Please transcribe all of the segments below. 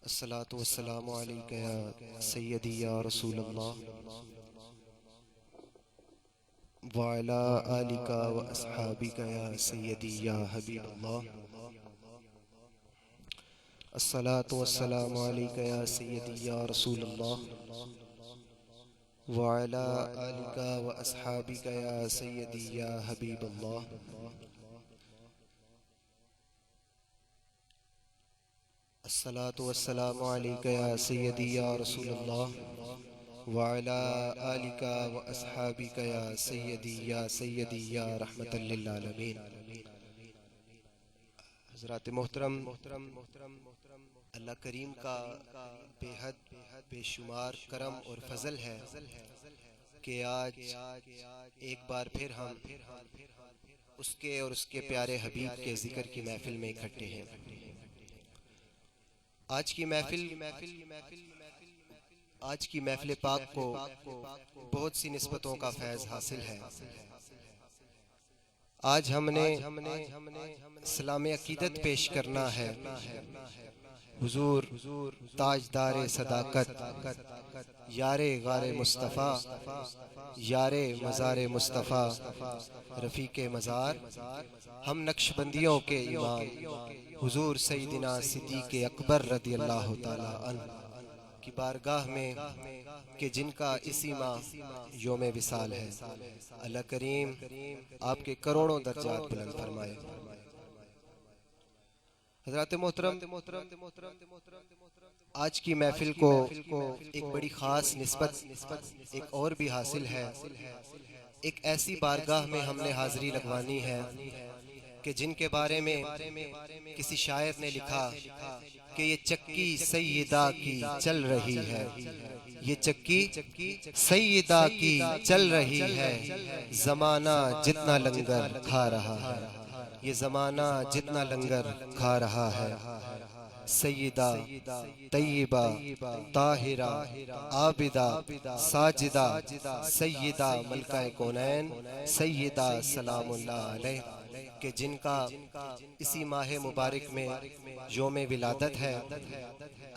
الصلاة والسلام علیکہ یا سیدی یا رسول اللہ وعلا آلکہ و اصحابکہ یا سیدی یا حبیب اللہ الصلاة والسلام علیکہ یا سیدی یا رسول اللہ وعلا آلکہ و اصحابکہ یا سیدی یا حبیب اللہ الصلاة والسلام علیکہ یا سیدی یا رسول اللہ وعلا آلکہ و اصحابکہ یا سیدی یا رحمت للعالمین۔ حضرات محترم، اللہ کریم کا بے حد بے شمار کرم اور فضل ہے کہ آج ایک بار پھر ہم اس کے اور اس کے پیارے حبیب کے ذکر کی محفل میں اکٹھے ہیں۔ آج کی محفل پاک کو بہت سی نسبتوں کا فیض حاصل ہے۔ آج ہم نے اسلام عقیدت پیش کرنا ہے حضور تاجدار صداقت، یار غار مصطفیٰ، یار مزار مصطفیٰ، رفیق مزار، ہم نقش بندیوں کے امام حضور سیدنا صدیق اکبر رضی اللہ تعالی عنہ کی بارگاہ میں کہ جن کا اسی ماہ یوم وصال ہے۔ اللہ کریم آپ کے کروڑوں درجات بلند فرمائے۔ حضرات محترم، آج کی محفل کو ایک بڑی خاص نسبت ایک اور بھی حاصل ہے۔ ایک ایسی بارگاہ میں ہم نے حاضری لگوانی ہے کہ جن کے بارے میں کسی شاعر نے لکھا کہ یہ چکی سیدہ کی چل رہی ہے، یہ چکی سیدہ کی چل رہی ہے، زمانہ جتنا لنگر کھا رہا ہے، یہ زمانہ جتنا لنگر کھا رہا ہے۔ سیدہ طیبہ طاہرہ عابدہ ساجدہ سیدہ ملکہ کونین سیدہ سلام اللہ علیہ کہ جن کا اسی ماہ مبارک میں یوم ولادت ہے۔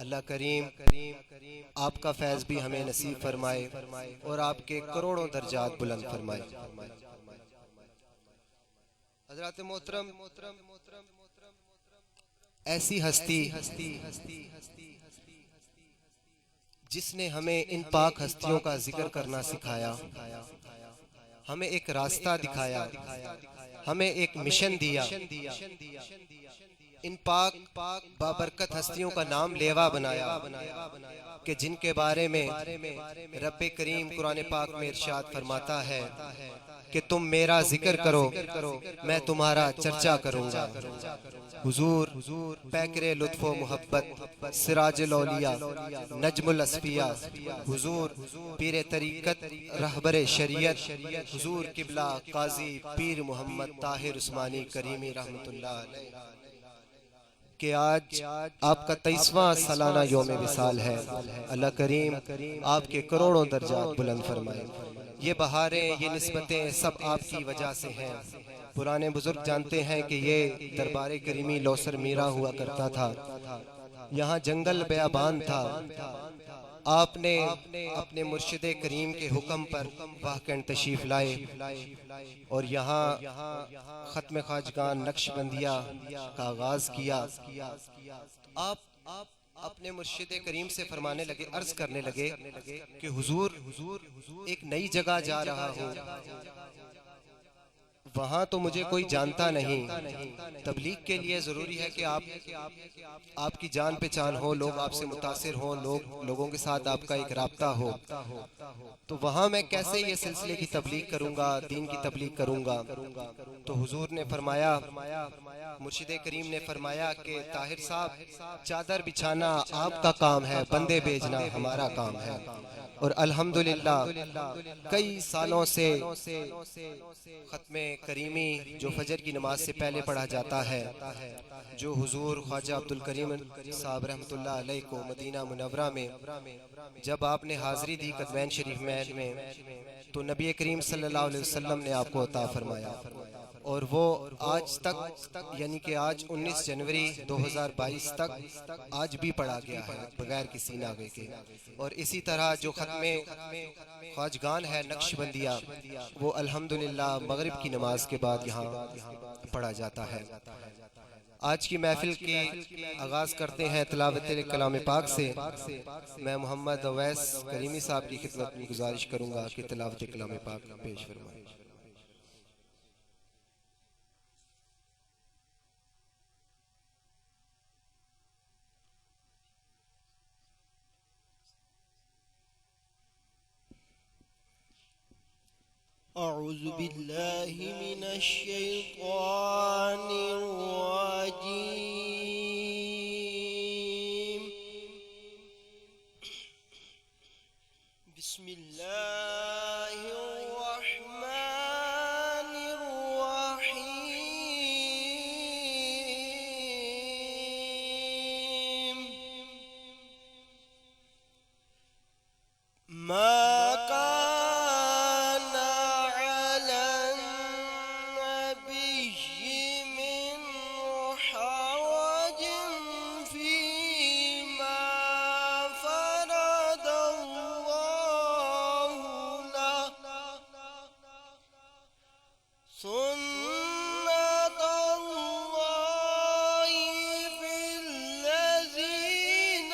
اللہ کریم آپ کا فیض بھی ہمیں نصیب فرمائے اور آپ کے کروڑوں درجات بلند فرمائے۔ حضرات محترم، ایسی ہستی جس نے ہمیں ان پاک ہستیوں کا ذکر کرنا سکھایا، ہمیں ایک راستہ دکھایا، ہمیں ایک مشن دیا، ان پاک بابرکت ہستیوں کا نام لیوا بنایا کہ جن کے بارے میں رب کریم قرآن پاک میں ارشاد فرماتا ہے کہ تم میرا ذکر کرو میں تمہارا چرچا کروں گا۔ حضور پیکر لطف و محبت، سراج الاولیاء، نجم الاسفیاء، حضور پیر طریقت، رہبر شریعت، حضور قبلہ قاضی پیر محمد طاہر عثمانی کریمی رحمت اللہ علیہ کہ آج آپ کا 23واں سالانہ یوم وصال ہے۔ اللہ کریم آپ کے کروڑوں درجات بلند فرمائے۔ یہ بہاریں، یہ نسبتیں سب آپ کی وجہ سے ہیں۔ پرانے بزرگ جانتے ہیں کہ یہ دربار کریمی لوثر میرا ہوا کرتا تھا، یہاں جنگل بیابان تھا۔ آپ نے اپنے مرشد کریم کے حکم پر واقعاً تشریف لائے اور یہاں ختم خواجگان نقش بندیہ کا آغاز کیا۔ آپ اپنے مرشد کریم سے فرمانے لگے، عرض کرنے لگے کہ حضور ایک نئی جگہ جا رہا ہوں، وہاں تو مجھے کوئی جانتا نہیں، تبلیغ کے لیے ضروری ہے کہ آپ کی جان پہچان ہو، لوگ آپ سے متاثر ہوں، لوگوں کے ساتھ آپ کا ایک رابطہ ہو، تو وہاں میں کیسے یہ سلسلے کی تبلیغ کروں گا، دین کی تبلیغ کروں گا؟ تو حضور نے فرمایا، مرشد کریم نے فرمایا کہ طاہر صاحب چادر بچھانا آپ کا کام ہے، بندے بھیجنا ہمارا کام ہے۔ اور الحمدللہ کئی سالوں سے ختم کریمی جو فجر کی نماز سے پہلے پڑھا جاتا ہے، جو حضور خواجہ عبدالکریم صاحب رحمۃ اللہ علیہ کو مدینہ منورہ میں جب آپ نے حاضری دی قدمین شریف محل میں، تو نبی کریم صلی اللہ علیہ وسلم نے آپ کو عطا فرمایا۔ اور وہ آج تک یعنی کہ آج 19 جنوری 2022 تک آج بھی پڑھا گیا ہے بغیر کسی ناغے کے. اور اسی طرح جو ختم خواجگان ہے نقش بندیہ وہ الحمدللہ مغرب کی نماز کے بعد یہاں پڑھا جاتا ہے. آج کی محفل کی آغاز کرتے ہیں تلاوت کلام پاک سے. میں محمد اویس کریمی صاحب کی خدمت میں گزارش کروں گا کہ تلاوت کلام پاک پیش فرمائیں. أعوذ بالله من الشيطان الرجيم. بسم الله الرحمن الرحيم. ما كان على النبي من حرج فيما فرض الله له سنة الله في الذين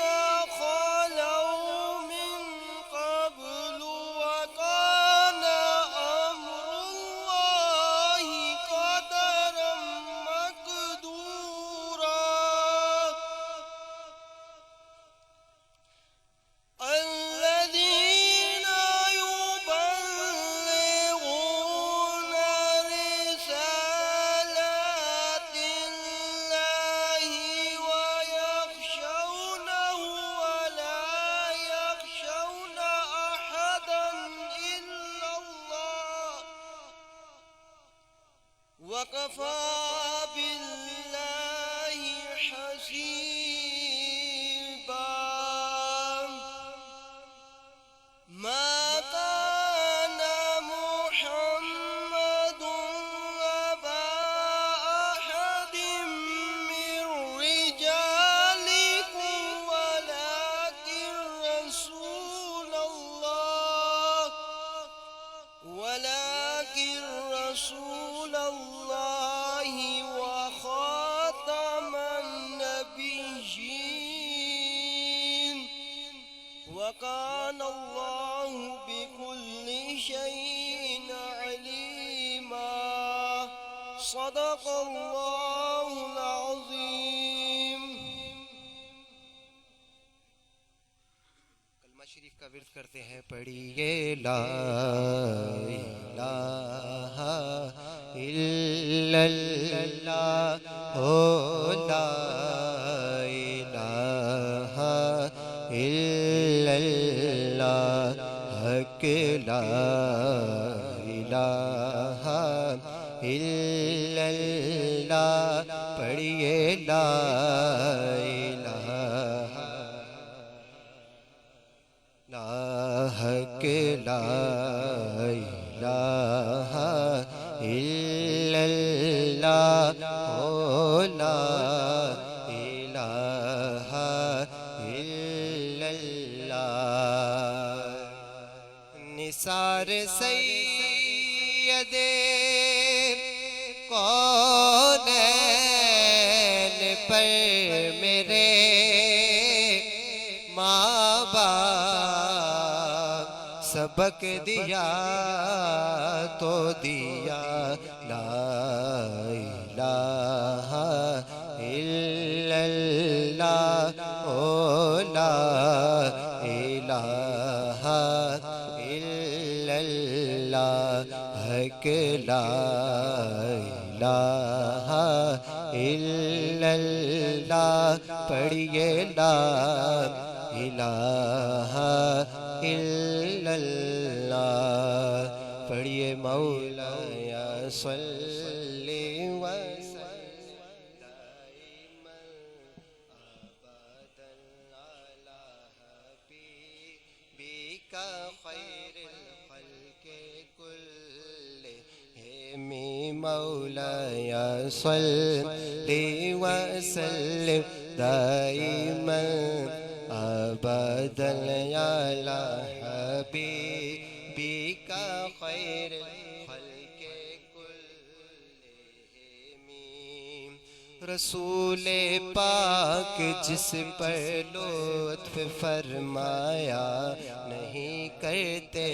خلوا من قبل وكان أمر الله قدرا مقدورا. الذين يبلغون رسالات الله ويخشونه ولا يخشون أحدا إلا الله وكفى بالله حسيبا. ما كان محمد أبا أحد من رجالكم ولكن رسول الله وخاتم النبيين وكان الله بكل شيء عليما. صدق الله العظيم. کلمہ شریف کا ورد کرتے ہیں. پڑھیے لا الہ الا اللہ ہو لا الہ الا اللہ حق لا الہ الا اللہ. پڑھیے لا الہ حق لا الہ الا اللہ ہو لا الہ الا اللہ. نثار سید کونین پر میرے ماں باپ سبق دیا تو دیا لا الہ الا اللہ او لا الہ الا اللہ حق لا الہ الا اللہ. پڑھیے لا الہ الا اللہ. پڑھیے مولا یا صلی وسلم دائما ابدا علی حبیبک خیر الخلق کلہم مولاي صل وسلم دائما أبدا على حبيبك خير الخلق كلهم رسول پاک جس پر لطف فرمایا نہیں کرتے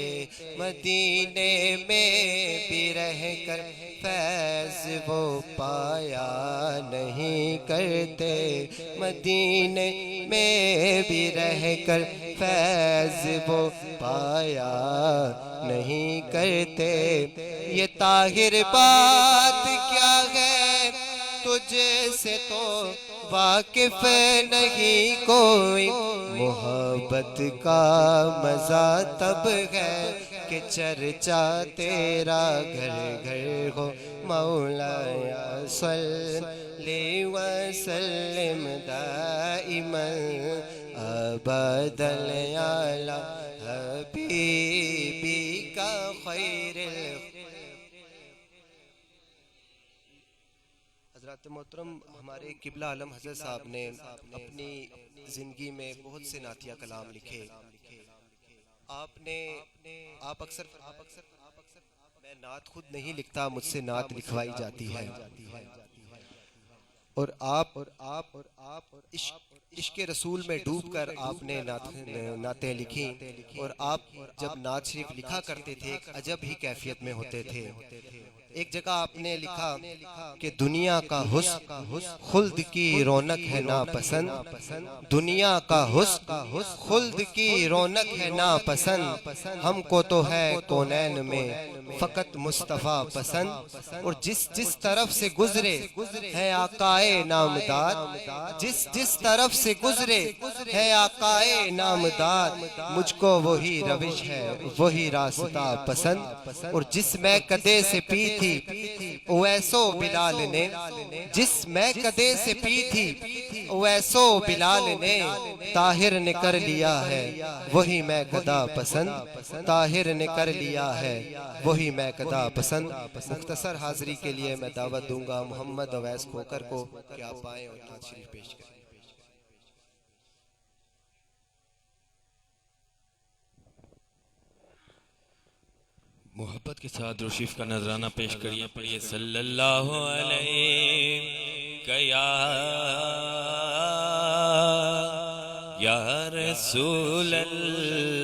مدینے میں بھی رہ کر فیض وہ پایا نہیں کرتے مدینے میں بھی رہ کر فیض وہ پایا نہیں کرتے یہ طاہر بات کیا ہے تجھ سے تو واقف نہیں کوئی محبت کا مزہ تب ہے کہ چرچا تیرا گھر گھر ہو مولاي صل وسلم دائما أبدا على حبيبك خير حضرات محترم ہمارے قبلہ عالم حضرت صاحب نے اپنی زندگی میں بہت سے نعتیہ کلام لکھے. آپ اکثر میں نعت خود نہیں لکھتا مجھ سے نعت لکھوائی جاتی ہے اور آپ عشق رسول میں ڈوب کر آپ نے نعتیں لکھی اور آپ جب نعت شریف لکھا کرتے تھے ایک عجب ہی کیفیت میں ہوتے تھے. ایک جگہ آپ نے لکھا کہ دنیا کا حسن خلد کی رونق ہے ناپسند دنیا کا حسن خلد کی رونق ہے ناپسند ہم کو تو ہے کونین میں فقط مصطفیٰ پسند اور جس طرف سے گزرے ہے آقائے نامدار جس طرف سے گزرے ہے آقائے نامدار مجھ کو وہی روش ہے وہی راستہ پسند اور جس میں قدے سے پی تھی اویسو بلال نے جس میں قدے سے پی تھی اویسو بلال نے طاہر نے کر لیا ہے وہی میں قدا پسند طاہر نے کر لیا ہے وہی میں قدا پسند. مختصر حاضری کے لیے میں دعوت دوں گا محمد اویس کھوکر کو کہ آپ آئیں اور نعت شریف پیش کریں. محبت کے ساتھ درود کا نذرانہ پیش کریے. پڑھیے صلی اللہ علیہ یا رسول اللہ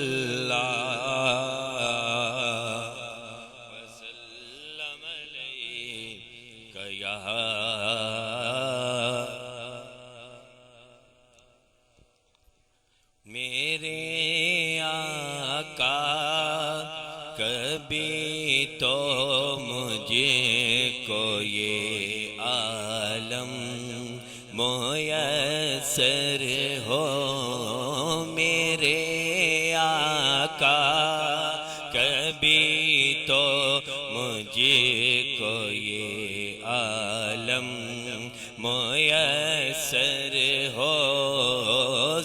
وسلم علیہ یا میرے آقا کبھی تو مجھے کو یہ عالم میسر ہو میرے آقا کبھی تو مجھے کو یہ عالم میسر ہو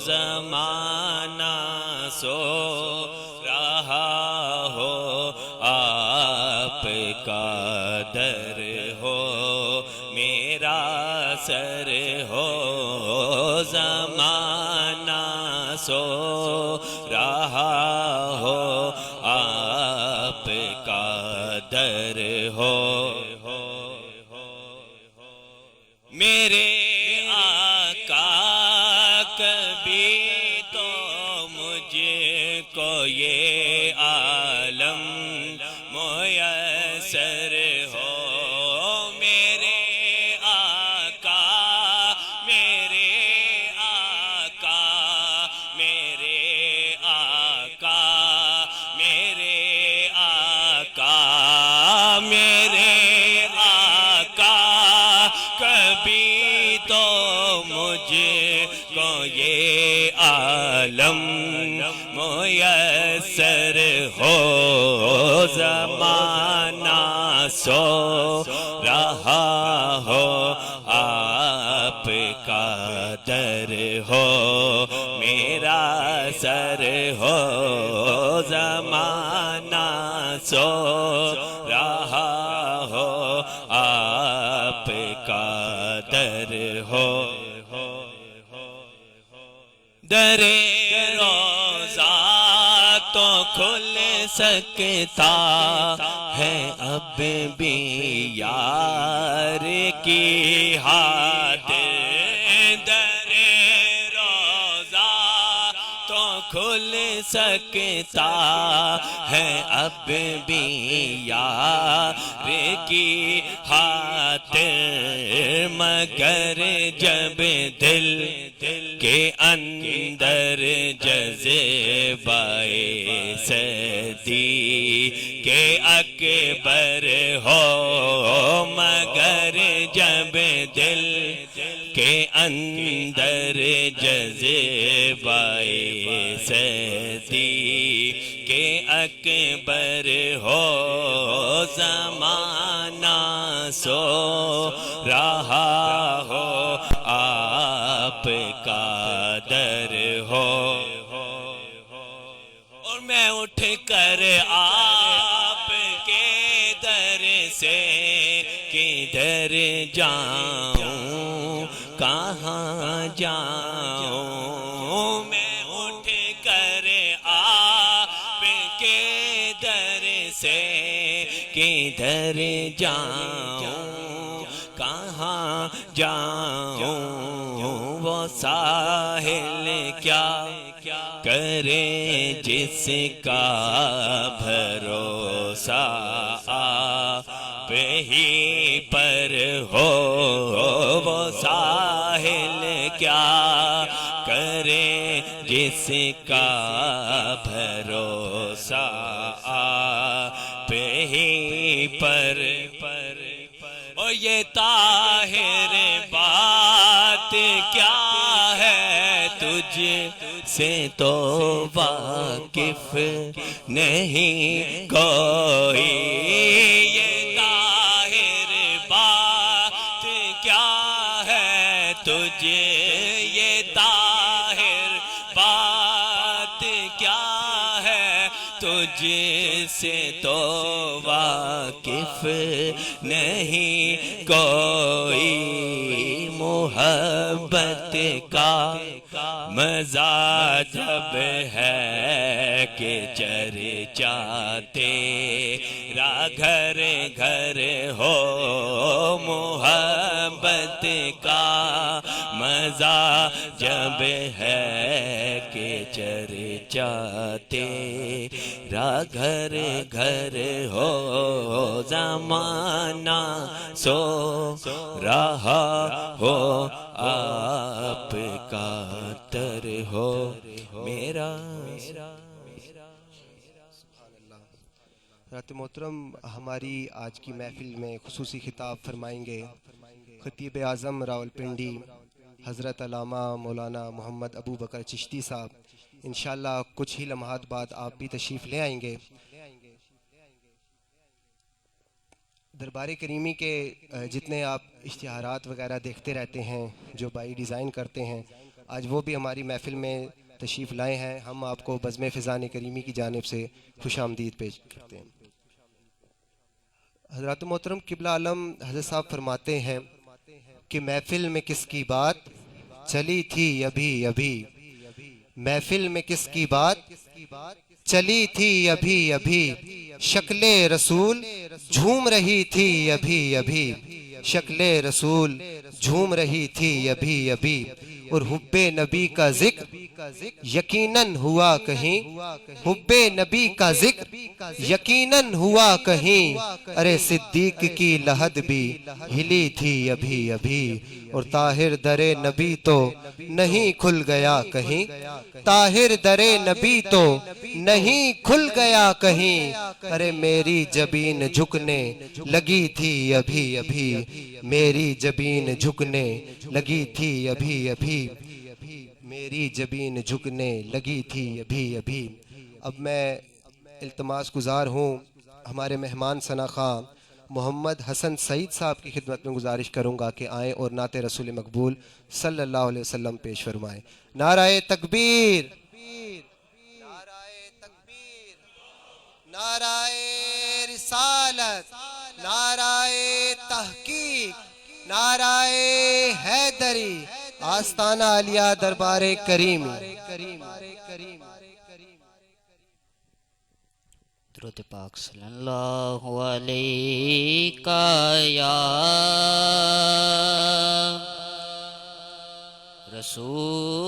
زمانہ سو کا در ہو میرا سر ہو زمانہ سو رہا ہو آپ کا در ہو میرے آقا کبھی تو مجھے کو یہ عالم میسر ہو میرے آقا میرے آقا میرے آقا میرے آقا میرے آقا کبھی تو مجھے کو یہ عالم میسر ہو زمانہ سو رہا ہو آپ کا در ہو میرا سر ہو زمانہ سو رہا ہو آپ کا در ہو در روزہ تو کھل سکتا ہے اب بھی یار کی خاطر در روزہ تو کھل سکتا ہے اب بھی یار کی خاطر مگر جب دل کے اندر جذبہ صدی کے اکبر ہو مگر جب دل کے اندر جذبہ صدی کے اکبر ہو زمانہ سو رہا ہو آپ کا در ہو اور میں اٹھ کر آپ کے در سے کدھر جاؤں کہاں جاؤں میں اٹھ کر آپ کے در سے کدھر جاؤں کہاں جاؤں وہ ساحل کیا کرے جس کا بھروسہ آپ ہی پر ہو وہ ساحل کیا کرے جس کا بھروسہ آپ ہی پر اور یہ طاہر بات کیا ہے تجھ سے تو واقف نہیں کوئی یہ طاہر بات کیا ہے تجھ یہ طاہر بات کیا ہے تجھ سے تو واقف نہیں کوئی محبت کا مزہ جب ہے کہ چرچا تیرا گھر گھر ہو محبت کا مزہ جب ہے کہ چرچا تیرا گھر گھر ہو زمانہ سو رہا ہو آپ کا در ہو میرا حضرت محترم ہماری آج کی محفل میں خصوصی خطاب فرمائیں گے خطیب اعظم راولپنڈی حضرت علامہ مولانا محمد ابو بکر چشتی صاحب انشاءاللہ کچھ ہی لمحات بعد آپ بھی تشریف لے آئیں گے دربار کریمی کے جتنے آپ اشتہارات وغیرہ دیکھتے رہتے ہیں جو بھائی ڈیزائن کرتے ہیں آج وہ بھی ہماری محفل میں تشریف لائے ہیں ہم آپ کو بزم فیضان کریمی کی جانب سے خوش آمدید پیش کرتے ہیں حضرات محترم قبلہ عالم حضرت صاحب فرماتے ہیں کہ محفل میں کس کی بات چلی تھی ابھی ابھی محفل میں کس کی بات چلی تھی ابھی ابھی شکل رسول جھوم رہی تھی ابھی ابھی شکل رسول جھوم رہی تھی ابھی ابھی اور حب نبی کا ذکر یقیناً ہوا کہیں حب نبی کا ذکر یقیناً ہوا کہیں ارے صدیق کی لحد بھی ہلی تھی ابھی ابھی اور طاہر در نبی تو نہیں کھل گیا کہیں طاہر در نبی تو نہیں کھل گیا کہیں ارے میری جبین جھکنے لگی تھی ابھی ابھی میری جبین جھکنے لگی تھی ابھی ابھی میری جبین جھکنے لگی تھی ابھی ابھی اب میں التماس گزار ہوں ہمارے مہمان ثناءخواں محمد حسن سعید صاحب کی خدمت میں گزارش کروں گا کہ آئیں اور نعت رسول مقبول صلی اللہ علیہ وسلم پیش فرمائیں نعرہ تکبیر نعرہ تکبیر نعرہ رسالت نعرہ تحقیق، نعرہ حیدری، آستانہ علیہ دربار کریمی۔ درود پاک صلی اللہ علیہ یا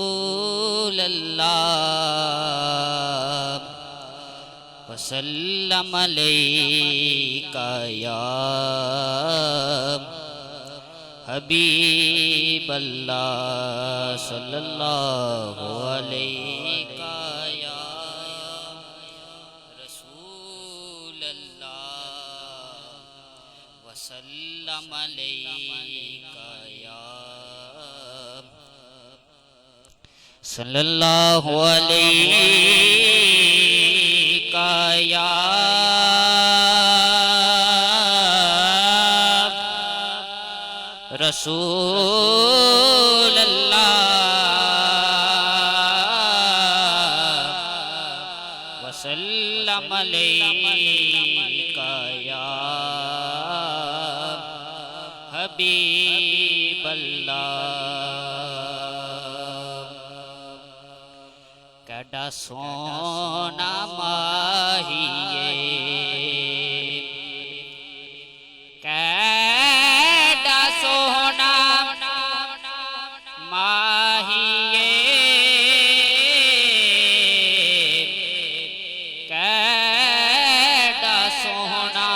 رسول اللہ وسلم علیہ یا حبیب اللہ صلی اللہ علیہ یا رسول اللہ وسلم علیہ یا صلی اللہ علیہ یا رسول اللہ وسلم علیہ یا حبیب اللہ کیڈا سونا ماہیے کیڈا سونا ماہیے کیڈا سونا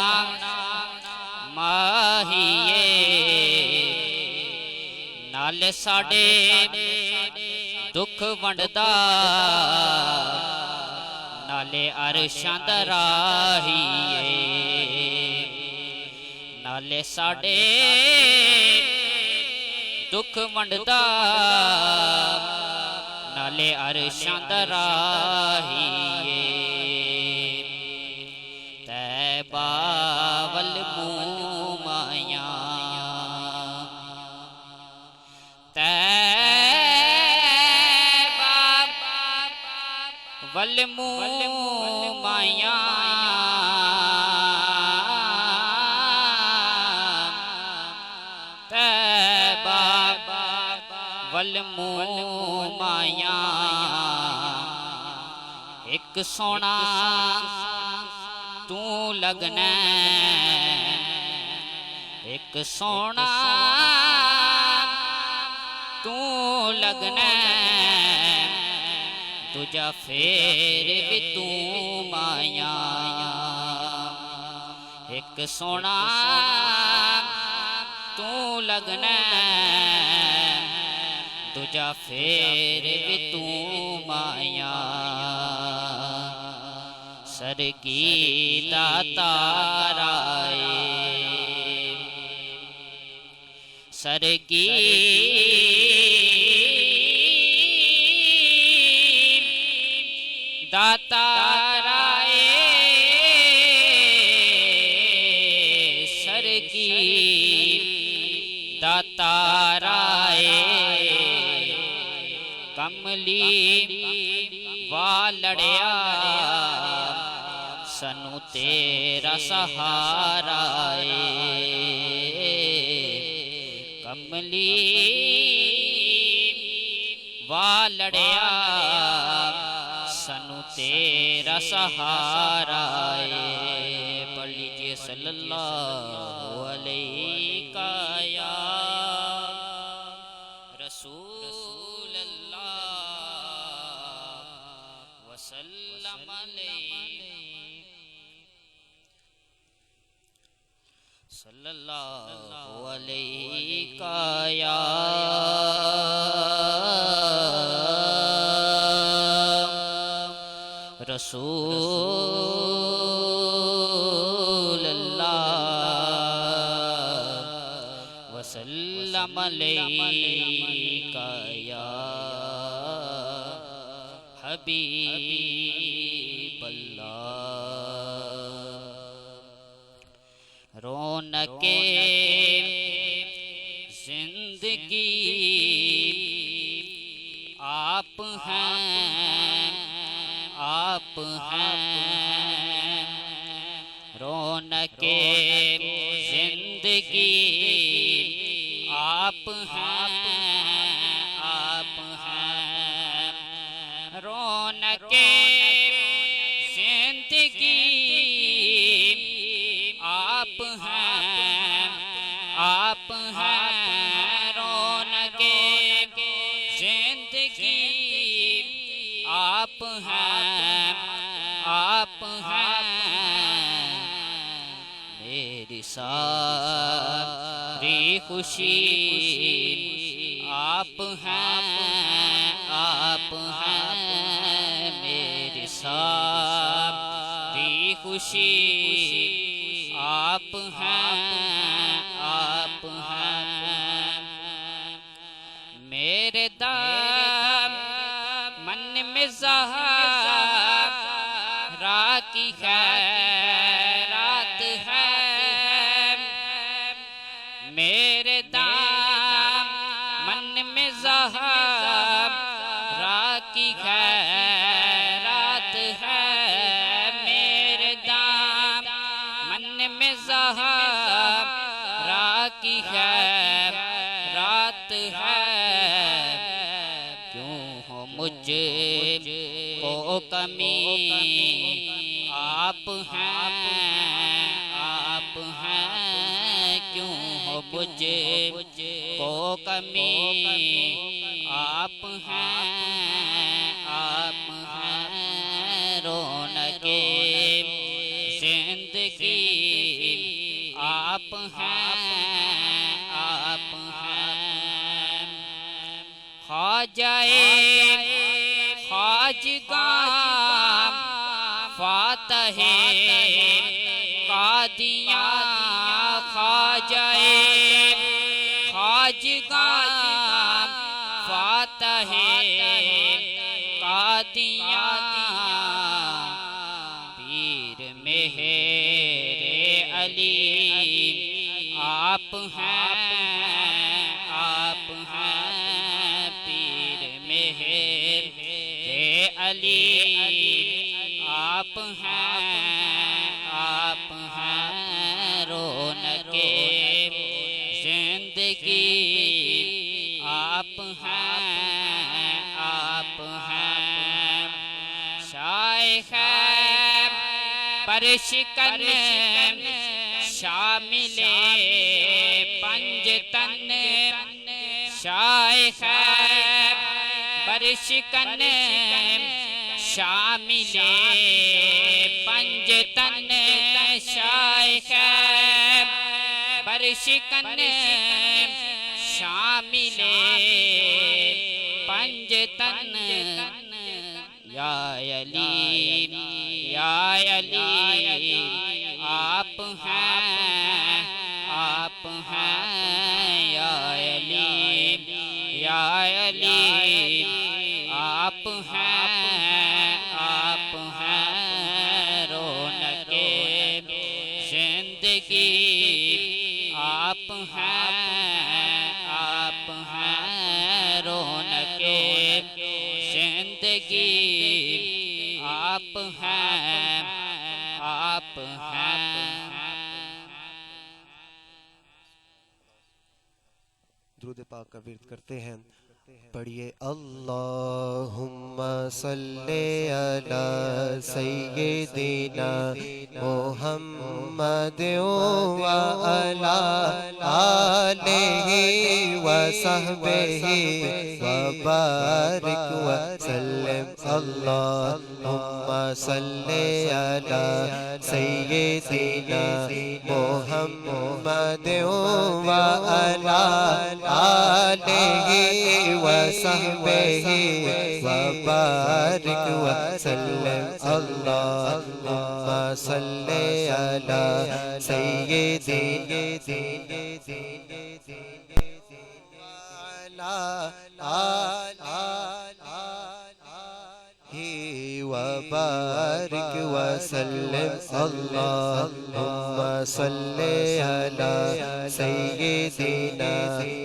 ماہیے نال ساڈے دکھ ونڈدا نالے عرشاں دا راہیے نالے ساڈے دکھ ونڈدا نالے عرشاں دا راہیے طیبہ ول منہ مایاں والمو مایاں طیبہ والمو مایاں ایک سونا تو لگنا ایک سونا تو لگنا تجھا پھر بھی تو مایاں ایک سونا تو لگنا تجھا پھر بھی تو مایاں سرگی تارائے سرگی داتا رائے سرگی داتا رائے کملی والڑیا سنو تیرا سہارا کملی والڑیا سنو تیرا سہارا پڑھ لیجئے صلی اللہ علیہ یا رسول اللہ وسلم علیہ صلی اللہ علیہ یا رسول اللہ وسلم علیہ یا حبیب اللہ رونق زندگی آپ ہیں آپ ہیں رونق آپ ہیں رونق زندگی آپ ہیں رونق زندگی آپ ہیں میری ساری خوشی آپ ہیں میری ساری خوشی آپ ہیں میرے دامن میں زہرا کی خیرات ہے میرے دامن میں زہرا کی خیرات ہے میرے دامن میں زہرا کی خیرات ہے کیوں ہو مجھ کو کمی آپ ہیں کیوں ہو مجھ کو کمی آپ ہیں رونق زندگی آپ ہیں خواجہ خواجگاں فاتح قادیاں خواجہ خواجگاں فاتح قادیاں پیر مہر علی آپ ہیں پیر مہر علی آپ ہیں رونق زندگی آپ ہیں شائخ پرشکن شامل پنجتن شائخ پرشکن شامل پنجتن شائخ پرشکن شامل پنجتن یا علی آپ ہیں یا علی آپ ہیں رونق زندگی آپ ہیں رونق زندگی آپ ہیں درود پاک کا ورد کرتے ہیں پڑھیے اللہم صلی علی سیدنا محمد وعلی آلہ وصحبہ وبارک وسلم اللہم صلی علی سیدنا محمد وعلی آلہ وصحبہ وبارک وسلم اللہم صلی علی سیدنا وبارک وسلم اللہم صلی علی سیدنا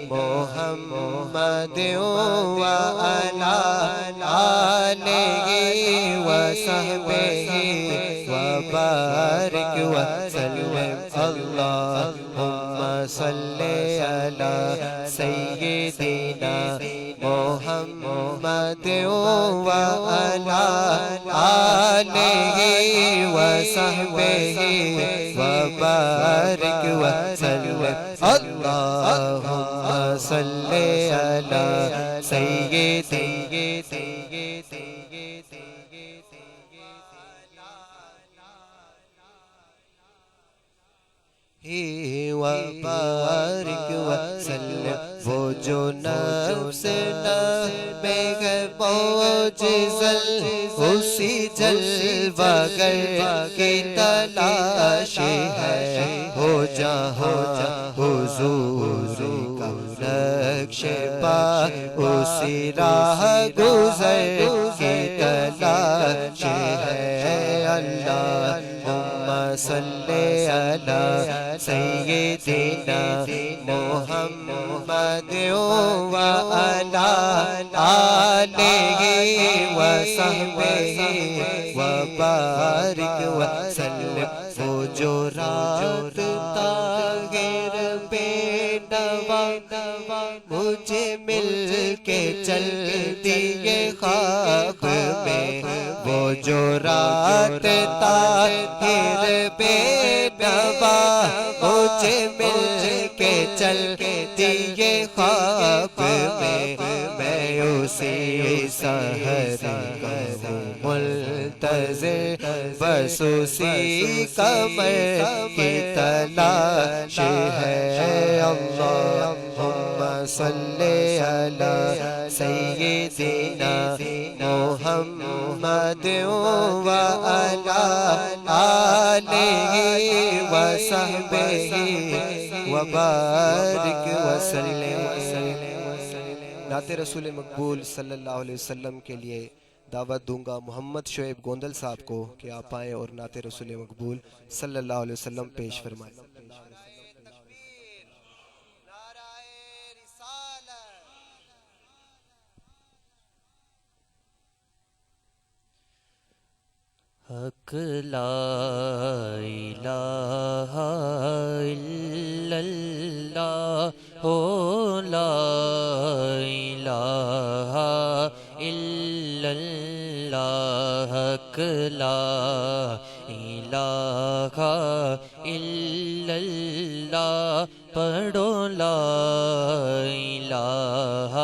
محمد وعلی آلہ وصحبہ وبارک وسلم اللہم صلی علی سیدنا محمد وعلی آلہ وصحبہ وبارک وسلم اللہم صلی علی سیدنا وبارک وسلم وہ جو نفس میں ہے معجزل اسی جلوہ گر کی تلاش ہے ہو جہاں حضور کا نقش پا اسی راہ گزر کی تلاش ہے اللہم صلی علی سیدنا محمد وعلی آلہ وصحبہ وبارک وسلم وہ جو رات طاہر بے نوا مجھے مل کے چلتی ہے خواب میں وہ جو رات طاہر بے نوا مجھے مل کے چلتی ہے خواب میں اسی سحر کا منتظر بس اسی قمر کی تلاش ہے اللہم صلی علی سیدنا محمد وعلی آلہ وصحبہ وبارک وسلم نعت رسول مقبول صلی اللہ علیہ وسلم کے لیے دعوت دوں گا محمد شعیب گوندل صاحب کو کہ آپ آئیں اور نعت رسول مقبول صلی اللہ علیہ وسلم پیش فرمائیں حق لا الہ الا اللہ ہو لا الہ الا اللہ حق لا الہ الا اللہ پڑھو لا الہ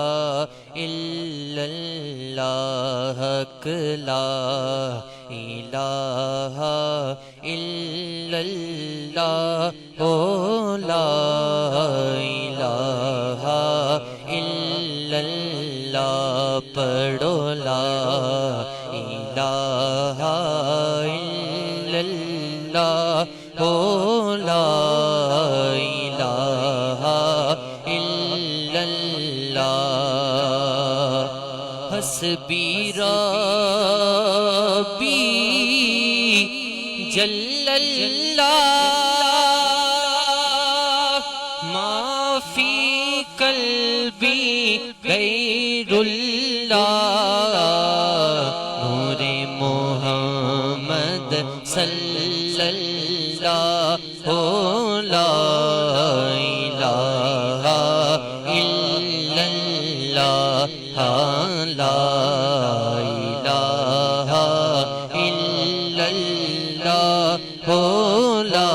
الا اللہ حق لا الہ الا اللہ ہو لا الہ الا اللہ پڑھو لا الہ الا اللہ ہو لا الہ الا اللہ حسبی ربی جل اللہ ما فی قلبی غیر اللہ نور محمد صلی اللہ لا الہ الا اللہ لا الہ الا اللہ لا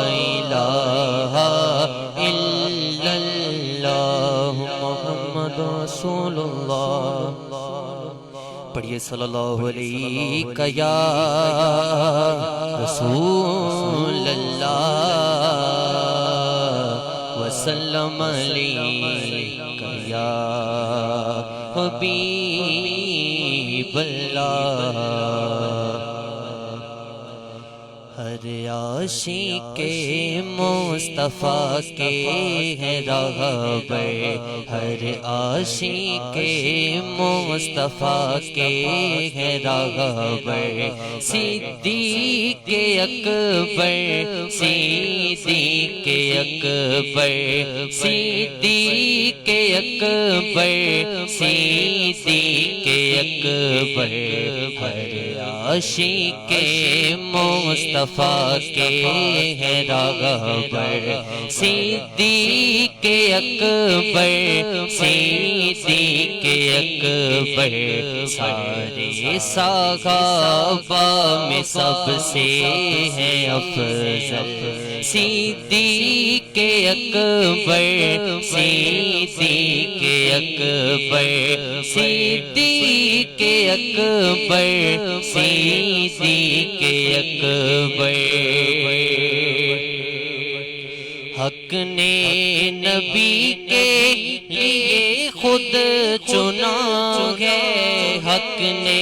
الہ الا اللہ محمد رسول اللہ پڑھیے صلی اللہ علیہ یا رسول اللہ وسلم علیہ یا حبیب اللہ ہر عاشق مصطفیٰ کے ہے راہبر ہر عاشق مصطفیٰ کے ہے راہبر صدیق اکبر صدیق اکبر صدیق اکبر صدیق اکبر ہر عاشق مصطفیٰ کے ہے راغبر صدیق اکبر صدیق اکبر سارے صحابہ میں سب سے ہے افضل صدیق اکبر صدیق اکبر صدیق اکبر صدیق اکبر حق نے نبی کے لیے خود چنا ہے حق نے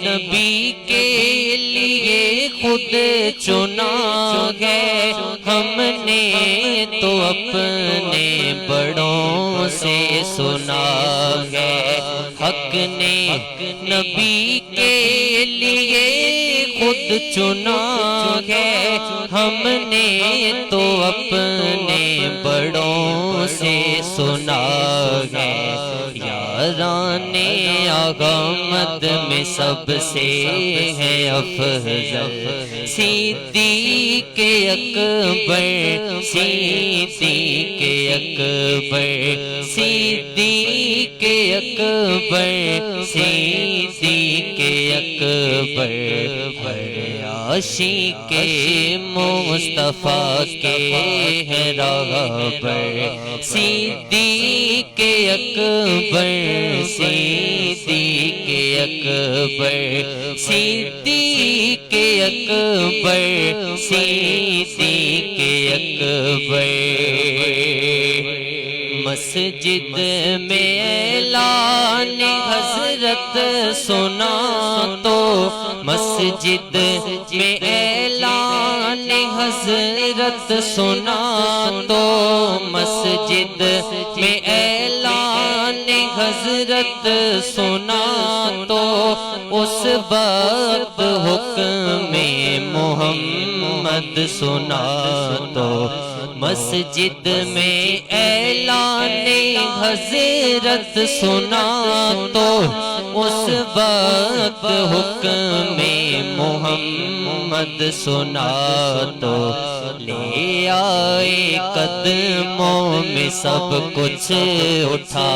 نبی کے لیے خود چنا ہے ہم نے تو اپنے بڑوں سے سنا ہے حق نے نبی کے لیے خود چنا ہے ہم نے تو اپنے بڑوں سے سنا ہے یاران آغامد میں سب سے ہے افضل صدیق اکبر صدیق اکبر صدیق اکبر صدیق اکبر ہر عاشق مصطفیٰ کے ہے راغبر صدیق اکبر صدیق اکبر صدیق اکبر صدیق اکبر مسجد میں اعلان حضرت سنا تو مسجد میں اعلان حضرت سنا تو مسجد میں اعلان حضرت سنا تو اس وقت حکم محمد سنا تو مسجد میں اعلان حضرت سنا تو اس وقت حکم محمد سنا تو لے آئے قدموں میں سب کچھ اٹھا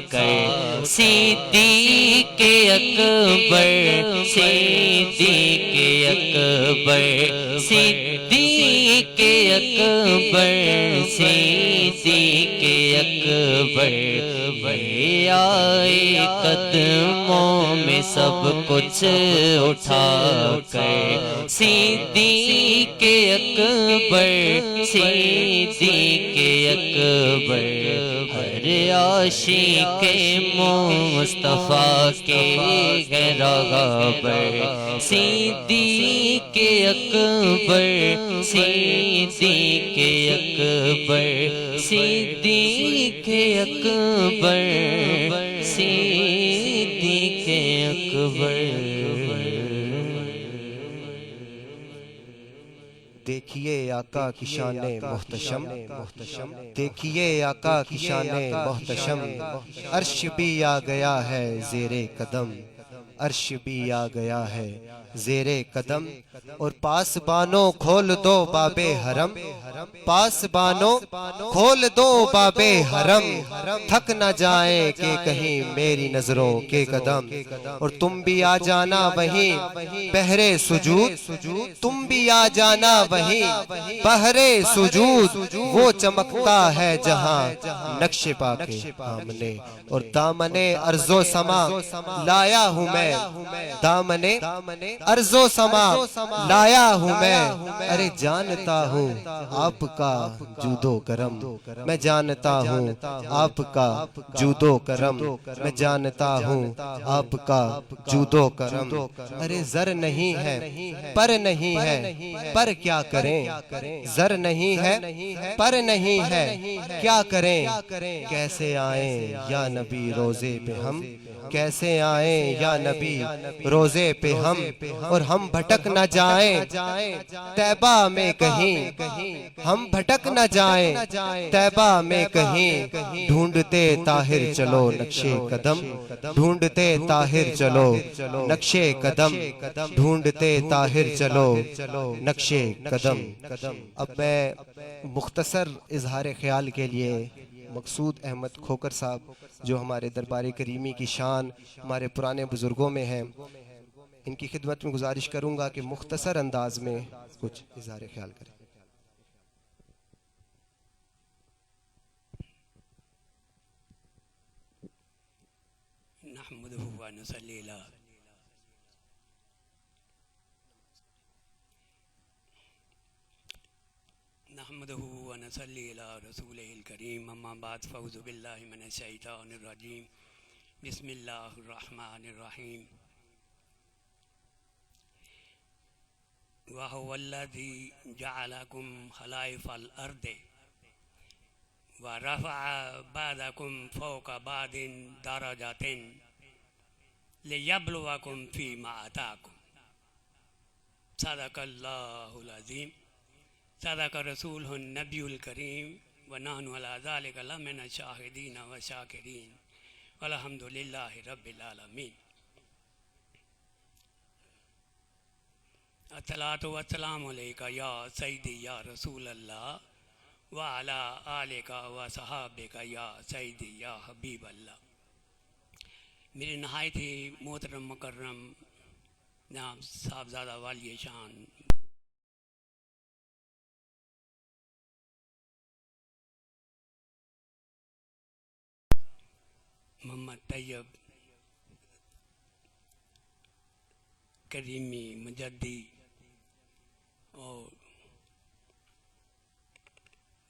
کر صدیق اکبر صدیق اکبر صدیق اکبر صدیق اکبر آئے قدموں میں سب کچھ اٹھا کر صدیق اکبر صدیق اکبر ہر عاشق مصطفیٰ کے ہے راغبر صدیق اکبر صدیق اکبر صدیق اکبر صدیق اکبر دیکھیے آقا کی شان محتشم دیکھیے آقا کی شان محتشم عرش بھی آ گیا ہے زیر قدم عرش بھی آ گیا ہے زیر قدم اور پاسبانوں کھول دو باب حرم پاسبانوں کھول دو باب حرم تھک نہ جائیں کہ کہیں میری نظروں کے قدم اور تم بھی آ جانا وہیں پہرے سجود تم بھی آ جانا وہیں پہرے سجود وہ چمکتا ہے جہاں نقش پا کے آمنے اور دامن ارض و سما لایا ہوں میں دامن ارض و سما لایا ہوں میں ارے جانتا ہوں آپ کا جود و کرم میں جانتا ہوں آپ کا جود و کرم میں جانتا ہوں آپ کا جود و کرم ارے زر نہیں ہے پر نہیں ہے پر کیا کریں زر نہیں ہے پر نہیں ہے کیا کریں کیسے آئیں یا نبی روزے پہ ہم کیسے آئیں یا نبی روزے پہ ہم اور ہم بھٹک نہ جائیں طیبہ میں کہیں، ہم بھٹک نہ جائیں طیبہ میں کہیں، ڈھونڈتے طاہر چلو نقشے قدم، ڈھونڈتے طاہر چلو نقشے قدم، ڈھونڈتے طاہر چلو نقشے قدم۔ اب میں مختصر اظہار خیال کے لیے مقصود احمد کھوکر صاحب جو ہمارے دربار کریمی کی شان ہمارے پرانے بزرگوں میں ہیں، ان کی خدمت میں گزارش کروں گا کہ مختصر انداز میں کچھ اظہار خیال کریں۔ نحمده ونصلي على رسوله الكريم، اما بعد فاعوذ بالله من الشيطان الرجيم، بسم الله الرحمن الرحيم۔ وهو الذي جعلكم خلائف الارض ورفع بعضكم فوق بعض درجات ليبلوكم فيما آتاكم، صدق الله العظيم، صدق رسوله النبي الكريم، ونحن على ذلك لمن الشاهدين والشاكرين، والحمد لله رب العالمين۔ الصلاة والسلام عليك يا سيدي يا رسول الله، وعلى آلك وصحابك یا سیدی یا حبیب اللہ۔ میرے نہایت ہی محترم مکرم جناب صاحبزادہ والی شان محمد طیب کریمی مجدی اور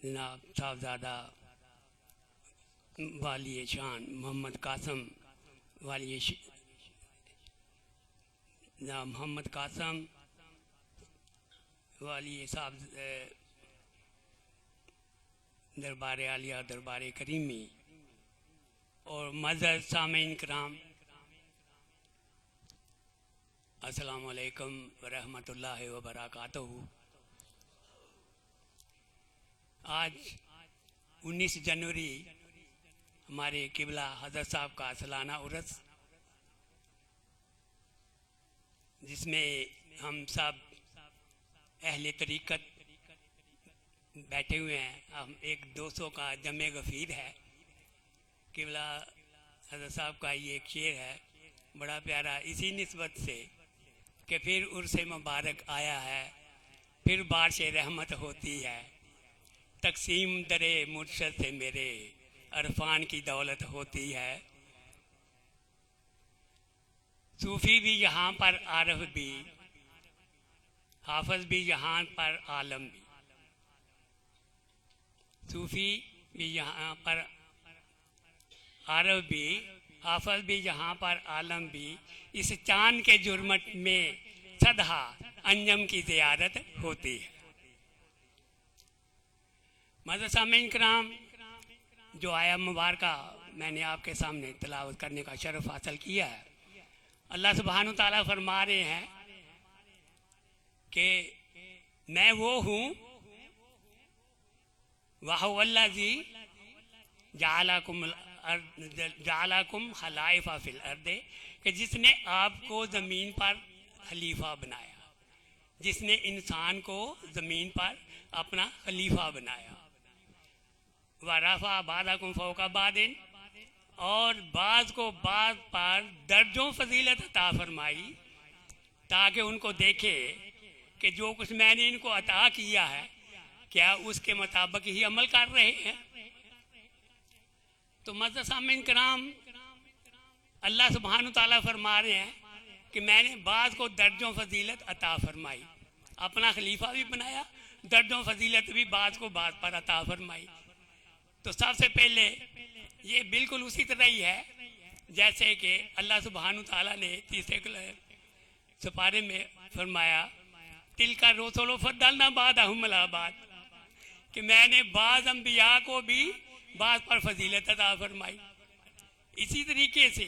جناب صاحبزادہ والی شان محمد قاسم والی جناب محمد قاسم والی صاحب دربار عالیہ دربار کریمی اور معزز سامعین کرام، السلام علیکم ورحمۃ اللہ وبرکاتہ۔ آج 19 جنوری ہمارے قبلہ حضرت صاحب کا سالانہ عرس، جس میں ہم سب اہل طریقت بیٹھے ہوئے ہیں، ہم ایک 200 کا جمع غفیر ہے۔ قبلہ حضرت صاحب کا یہ ایک شعر ہے بڑا پیارا، اسی نسبت سے کہ پھر عرس مبارک آیا ہے، پھر بارش رحمت ہوتی ہے، تقسیم درے مرشد سے میرے عرفان کی دولت ہوتی ہے۔ صوفی بھی یہاں پر عارف بھی، حافظ بھی یہاں پر عالم بھی، صوفی بھی یہاں پر عارف بھی، حافظ بھی یہاں پر عالم بھی، اس چاند کے جرمٹ میں صدہا انجم کی زیارت ہوتی ہے۔ معزز سامعین کرام، جو آیا مبارکہ میں نے آپ کے سامنے تلاوت کرنے کا شرف حاصل کیا ہے، اللہ سبحانہ تعالیٰ فرما رہے ہیں کہ میں وہ ہوں، وَهُوَ الَّذِي جَعَلَكُمْ خَلَائِفَ فِي الْأَرْضِ، کہ جس نے آپ کو زمین پر خلیفہ بنایا، جس نے انسان کو زمین پر اپنا خلیفہ بنایا۔ وَرَفَعَ بَعْضَكُمْ فَوْقَ بَعْضٍ، اور بعض کو بعض پر درجوں فضیلت عطا فرمائی، تاکہ ان کو دیکھے کہ جو کچھ میں نے ان کو عطا کیا ہے کیا اس کے مطابق ہی عمل کر رہے ہیں۔ تو معزز سامعین کرام، اللہ سبحانہ تعالیٰ فرما رہے ہیں کہ میں نے بعض کو درجوں فضیلت عطا فرمائی، اپنا خلیفہ بھی بنایا، درجوں فضیلت بھی بعض کو بعض پر عطا فرمائی۔ تو سب سے پہلے یہ بالکل اسی طرح ہی ہے جیسے کہ اللہ سبحانہ تعالیٰ نے تیسرے سپارے میں فرمایا، تِلْکَ الرُّسُلُ فَضَّلْنَا بَعْضَهُمْ عَلَىٰ بَعْضٍ، کہ میں نے بعض انبیاء کو بھی بعض پر فضیلت عطا فرمائی۔ اسی طریقے سے